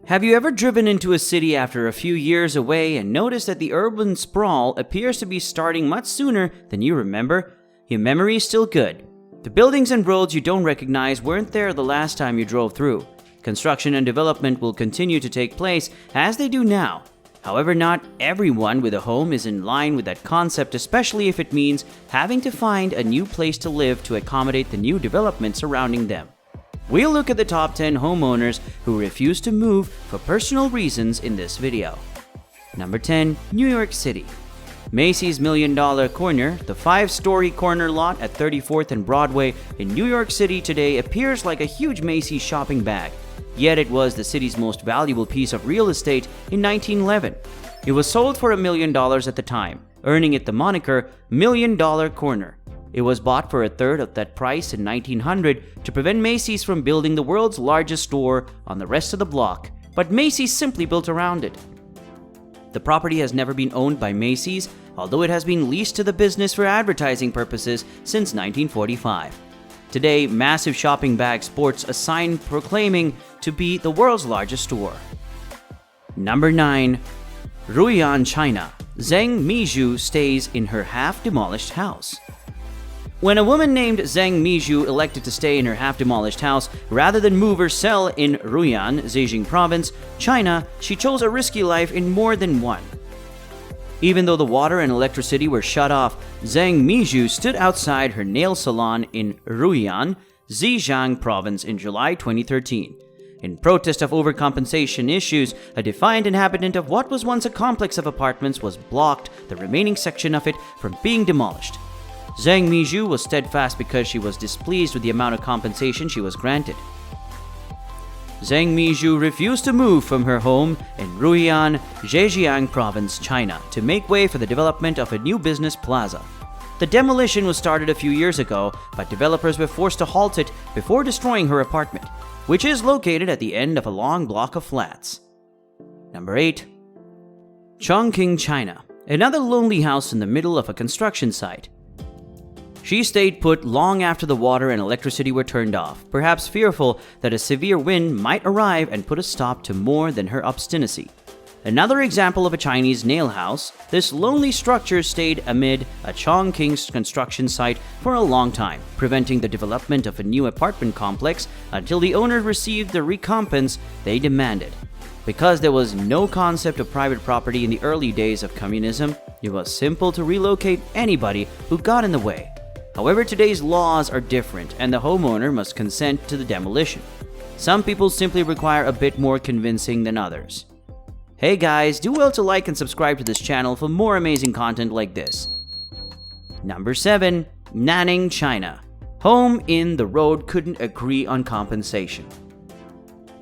Have you ever driven into a city after a few years away and noticed that the urban sprawl appears to be starting much sooner than you remember? Your memory is still good. The buildings and roads you don't recognize weren't there the last time you drove through. Construction and development will continue to take place as they do now. However, not everyone with a home is in line with that concept, especially if it means having to find a new place to live to accommodate the new development surrounding them. We'll look at the top 10 homeowners who refuse to move for personal reasons in this video. Number 10. New York City. Macy's Million Dollar Corner, the 5-story corner lot at 34th and Broadway in New York City today appears like a huge Macy's shopping bag. Yet it was the city's most valuable piece of real estate in 1911. It was sold for $1 million at the time, earning it the moniker Million Dollar Corner. It was bought for a third of that price in 1900 to prevent Macy's from building the world's largest store on the rest of the block, but Macy's simply built around it. The property has never been owned by Macy's, although it has been leased to the business for advertising purposes since 1945. Today, massive shopping bag sports a sign proclaiming to be the world's largest store. Number 9. Ruiyang, China. Zheng Mizhu stays in her half-demolished house. When a woman named Zheng Mizhu elected to stay in her half-demolished house rather than move or sell in Ruiyang, Zhejiang Province, China, she chose a risky life in more than one. Even though the water and electricity were shut off, Zheng Mizhu stood outside her nail salon in Ruiyang, Zhejiang Province in July 2013. In protest of overcompensation issues, a defiant inhabitant of what was once a complex of apartments was blocked the remaining section of it from being demolished. Zheng Mizhu was steadfast because she was displeased with the amount of compensation she was granted. Zheng Mizhu refused to move from her home in Ruiyang, Zhejiang Province, China, to make way for the development of a new business plaza. The demolition was started a few years ago, but developers were forced to halt it before destroying her apartment, which is located at the end of a long block of flats. Number 8. Chongqing, China. Another lonely house in the middle of a construction site. She stayed put long after the water and electricity were turned off, perhaps fearful that a severe wind might arrive and put a stop to more than her obstinacy. Another example of a Chinese nail house, this lonely structure stayed amid a Chongqing construction site for a long time, preventing the development of a new apartment complex until the owner received the recompense they demanded. Because there was no concept of private property in the early days of communism, it was simple to relocate anybody who got in the way. However, today's laws are different and the homeowner must consent to the demolition. Some people simply require a bit more convincing than others. Hey guys, do well to like and subscribe to this channel for more amazing content like this. Number 7. Nanning, China. Home in the road couldn't agree on compensation.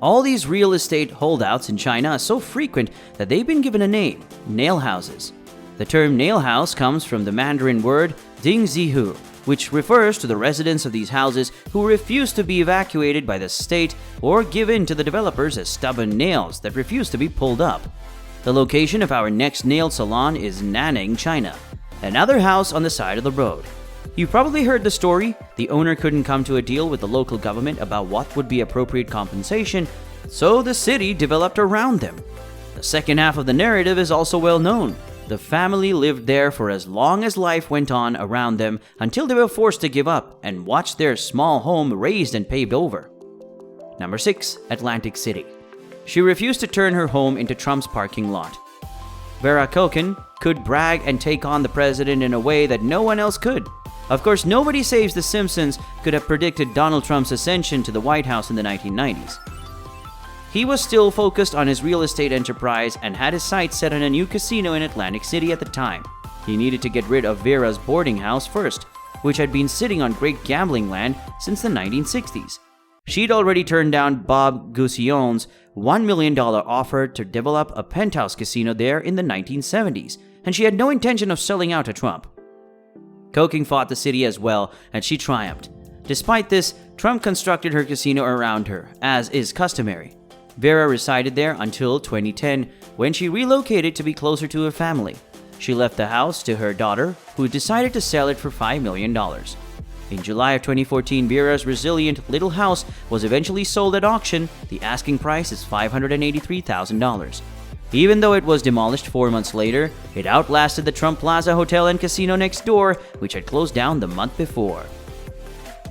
All these real estate holdouts in China are so frequent that they've been given a name, nail houses. The term nail house comes from the Mandarin word dingzihu, which refers to the residents of these houses who refuse to be evacuated by the state or give in to the developers as stubborn nails that refuse to be pulled up. The location of our next nail salon is Nanning, China, another house on the side of the road. You've probably heard the story. The owner couldn't come to a deal with the local government about what would be appropriate compensation, so the city developed around them. The second half of the narrative is also well known. The family lived there for as long as life went on around them until they were forced to give up and watch their small home razed and paved over. Number 6. Atlantic City. She refused to turn her home into Trump's parking lot. Vera Koken could brag and take on the president in a way that no one else could. Of course, nobody saves The Simpsons could have predicted Donald Trump's ascension to the White House in the 1990s. He was still focused on his real estate enterprise and had his sights set on a new casino in Atlantic City at the time. He needed to get rid of Vera's boarding house first, which had been sitting on great gambling land since the 1960s. She'd already turned down Bob Gussion's $1 million offer to develop a penthouse casino there in the 1970s, and she had no intention of selling out to Trump. Koken fought the city as well, and she triumphed. Despite this, Trump constructed her casino around her, as is customary. Vera resided there until 2010, when she relocated to be closer to her family. She left the house to her daughter, who decided to sell it for $5 million. In July of 2014, Vera's resilient little house was eventually sold at auction. The asking price is $583,000. Even though it was demolished 4 months later, it outlasted the Trump Plaza Hotel and Casino next door, which had closed down the month before.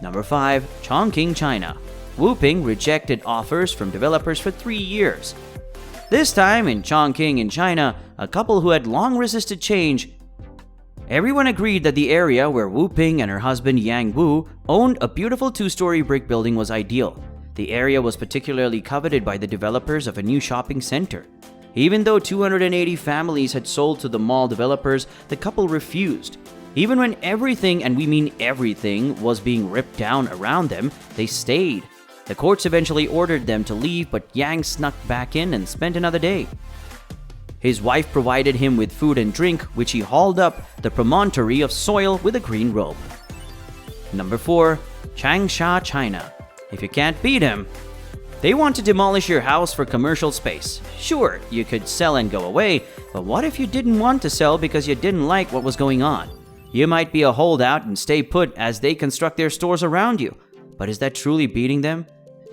Number 5. Chongqing, China. Wuping rejected offers from developers for 3 years. This time in Chongqing in China, a couple who had long resisted change. Everyone agreed that the area where Wuping and her husband Yang Wu owned a beautiful 2-story brick building was ideal. The area was particularly coveted by the developers of a new shopping center. Even though 280 families had sold to the mall developers, the couple refused. Even when everything, and we mean everything, was being ripped down around them, they stayed. The courts eventually ordered them to leave, but Yang snuck back in and spent another day. His wife provided him with food and drink, which he hauled up the promontory of soil with a green rope. Number 4. Changsha, China. If you can't beat him, they want to demolish your house for commercial space. Sure, you could sell and go away, but what if you didn't want to sell because you didn't like what was going on? You might be a holdout and stay put as they construct their stores around you. But is that truly beating them?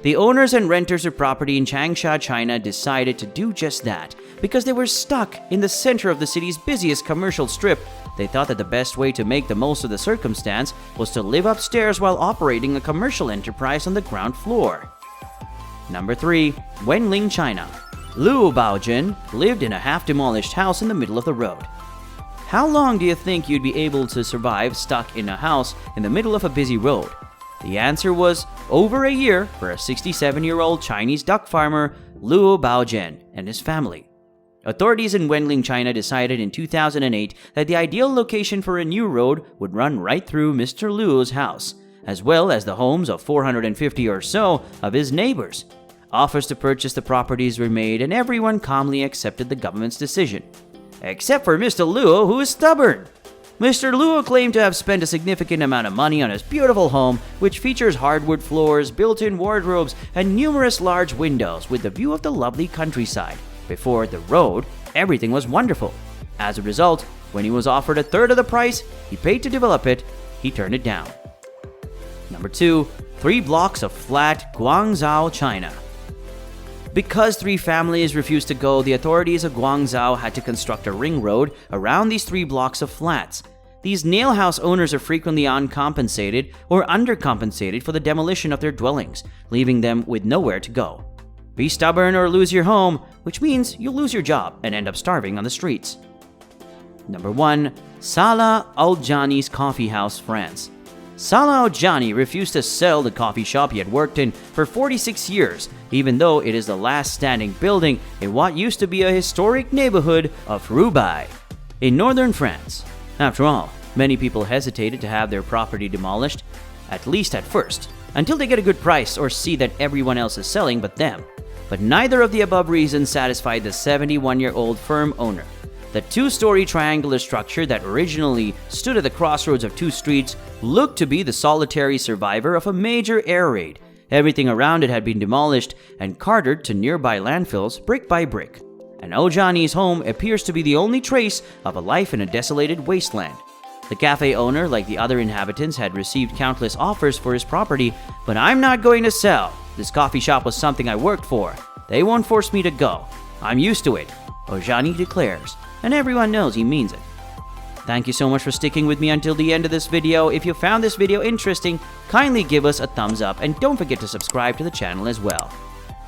The owners and renters of property in Changsha, China decided to do just that. Because they were stuck in the center of the city's busiest commercial strip, they thought that the best way to make the most of the circumstance was to live upstairs while operating a commercial enterprise on the ground floor. Number 3. Wenling, China. Luo Baojun lived in a half-demolished house in the middle of the road. How long do you think you'd be able to survive stuck in a house in the middle of a busy road? The answer was over a year for a 67-year-old Chinese duck farmer, Luo Baojun, and his family. Authorities in Wenling, China decided in 2008 that the ideal location for a new road would run right through Mr. Luo's house, as well as the homes of 450 or so of his neighbors. Offers to purchase the properties were made and everyone calmly accepted the government's decision. Except for Mr. Luo, who is stubborn. Mr. Luo claimed to have spent a significant amount of money on his beautiful home, which features hardwood floors, built-in wardrobes, and numerous large windows with the view of the lovely countryside. Before the road, everything was wonderful. As a result, when he was offered a third of the price he paid to develop it, he turned it down. Number 2. 3 blocks of flat, Guangzhou, China. Because 3 families refused to go, the authorities of Guangzhou had to construct a ring road around these 3 blocks of flats. These nail house owners are frequently uncompensated or undercompensated for the demolition of their dwellings, leaving them with nowhere to go. Be stubborn or lose your home, which means you'll lose your job and end up starving on the streets. Number 1. Salah Al-Jani's Coffee House, France. Salah Al-Jani refused to sell the coffee shop he had worked in for 46 years, even though it is the last standing building in what used to be a historic neighborhood of Roubaix, in northern France. After all, many people hesitated to have their property demolished, at least at first, until they get a good price or see that everyone else is selling but them. But neither of the above reasons satisfied the 71-year-old firm owner. The 2-story triangular structure that originally stood at the crossroads of 2 streets looked to be the solitary survivor of a major air raid. Everything around it had been demolished and carted to nearby landfills brick by brick. And Al-Jani's home appears to be the only trace of a life in a desolated wasteland. The cafe owner, like the other inhabitants, had received countless offers for his property, but I'm not going to sell. This coffee shop was something I worked for. They won't force me to go. I'm used to it, Al-Jani declares, and everyone knows he means it. Thank you so much for sticking with me until the end of this video. If you found this video interesting, kindly give us a thumbs up and don't forget to subscribe to the channel as well.